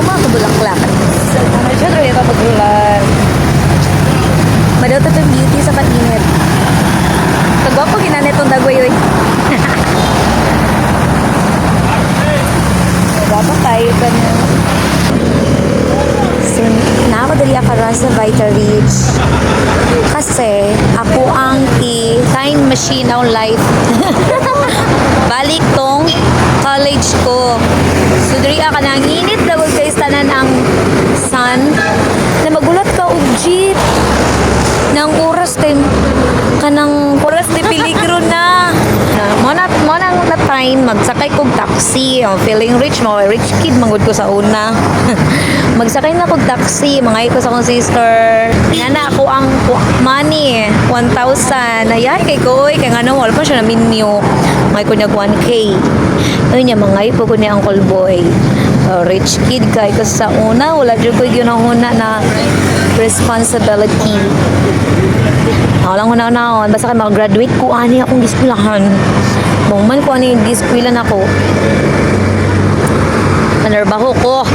mga kabulaklak. So, ano siya, pero ito magulan. Madawto itong beauty sa kainit. Kagwapo ginanit itong dagway, oy. Kagwapo tayo ka na. So, nakakadali ako sa Vita Reach. Kasi, ako ang time machine ng life. Balik tong college ko. So, dari ka na, ang init na huwag kayo tanan ang sun. Na magulat ka og jeep. Nang oras din, kanang oras di peligro na. Mo na time, magsakay kog taxi. Oh, feeling rich mo, rich kid, mangod ko sa una. Magsakay na kog taxi, mangay ko sa akong sister. Nana ako ang money, 1,000. Ayay, kay ko, kay nga nang wala pa siya na menu. Mangay ko niya 1K. Ayun niya, mangay po ko niya Uncle Boy. Rich kid kay kasi sa una, wala dyan ko yun ang una na responsibility. Walang una-unaon, basta kayo mag-graduate ko, ani akong giskulahan. Bungman ko ani giskwilan ako. Manarbaho ko.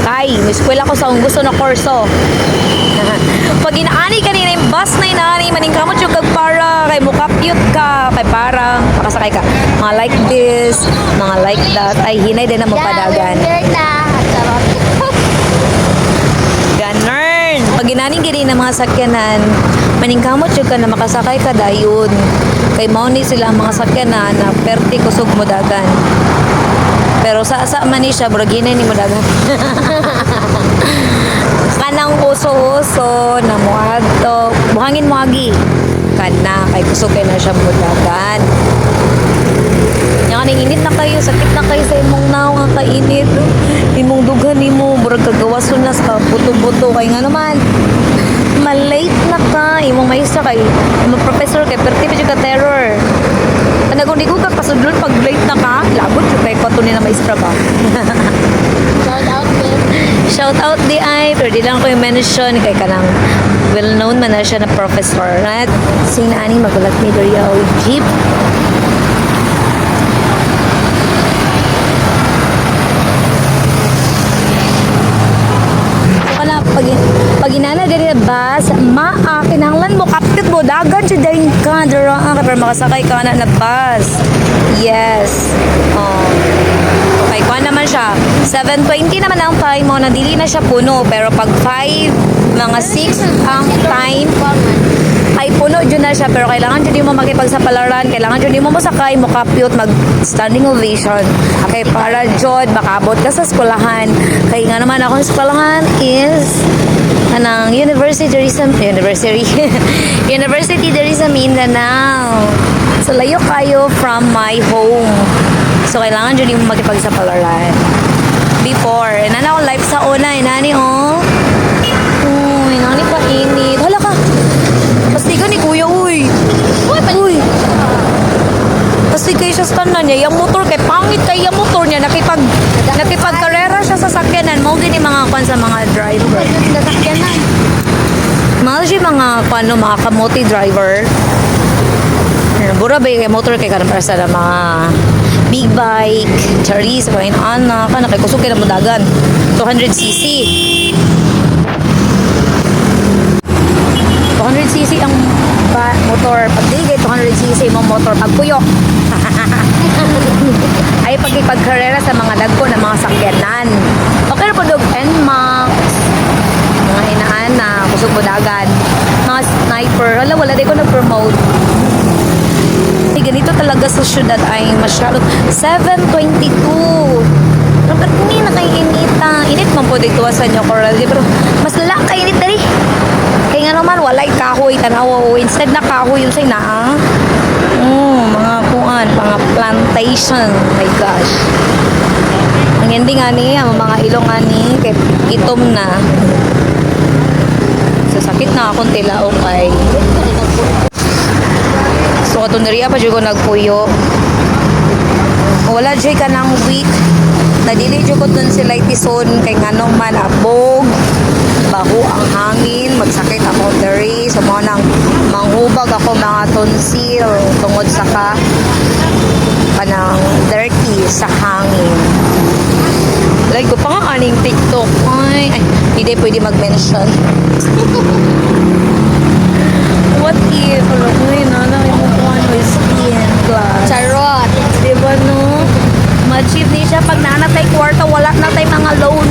Kay, may eskwela ko sa akong gusto na kurso. Pag inaani kanina yung bus na inaani, maning kamot yung kagpara, kay mukapyot ka, kay parang, makasakay ka. Mga like this, mga like that, ay hinay din na magpadagan. Ganern! Pag inaning gini ng mga sakyanan, maning kamot yung ka na makasakay ka dayon. Kay mauni sila ang mga sakyanan na perti kusog mo dagan. Pero sa man ni siya, buraginay ni mo dagan. Kanang uso-uso na muadto, buhangin mo agi. Kana, kay kusog kay na siya mo dagan. Yang init na kayo, sakit na kayo sa imong naw nga kainit. Imong dughan nimo, burag kagawason na sa buto-buto kay nga naman. Malate na ka, imong maestra kay imong professor kay perti pa ka terror. Kung di ko kakasudlon pag late na ka, labot yung kay pato na maestra ba? Shout out din. Shout out di ay, pero di lang ko yung mention kay kanang well-known man na siya na professor. Right? Sinani magulat ni Doria o jeep. Pag inana diri bus, kinahanglan mo kapit mo dagan siya dahin ka dira para makasakay ka na bus. Yes. Oh. Okay, kuha naman siya. 7:20 naman ang time mo, nadili na siya puno, pero pag 5, mga 6 ang time ay puno dyan na siya, pero kailangan dyan mo makipagsapalaran, kailangan dyan mo masakay, mo kapyot, mag standing ovation. Okay, para dyan, makabot ka sa eskwelahan. Kaya nga naman akong eskwelahan is anang University diri sa Mindanao. So, layo kayo from my home. So, kailangan dyan mo makipagsapalaran. Before, inana akong life sa una, inani inani pa init. Hala ka! Pasti ka ni kuya, uy. Uy. Pasti kayo siya sa tanan niya. Yung motor kay pangit kay yung motor niya. Nakipagkarera siya sa sakyanan. Mau gini mga kwan sa mga driver. Sakyanan. Mahal siya mga kamote driver. Bura ba yung motor kay kanang para sa mga big bike, charis, mga anak, kay kusog kay na mudagan. 200cc. 200cc ang motor. Pag digay, 200cc mong motor. Pagpuyok. Ay pagkarera sa mga dagko na mga sakyanan. Okay na po dog NMAX. Mga inaana, kusog mudagan. Mga sniper. Wala di ko nag-promote. Ganito talaga sa syudad ay masyado. 7:22. Pero ba't hindi na kayo inita? Init man po dito sa inyo, Coral. Pero mas lala kayo init dali. Kaya nga naman, walay kahoy, tanawa. Instead na kahoy yung say na, mga kuan, mga plantation. My gosh. Ang hindi nga niya, mga ilong nga ni, kay itom na. So, sakit na akong tila okay. So, katunariya pa dyan ko nagpuyo. Wala dyan ka ng week. Nadili dyan ko dun sila itison kay nganong man abog. Baho ang hangin. Magsakit ako dari. So, mga nang manghubag ako mga tonsil tungod sa kanang dirty sa hangin. Like ko pa nga aning TikTok. Ay, hindi pwede mag-mention. What if? Uy, nanay mo po ano, skin class. Charot. Diba no? Ma-achieve ni siya pag naanat tay kwarta, wala na tay mga loan.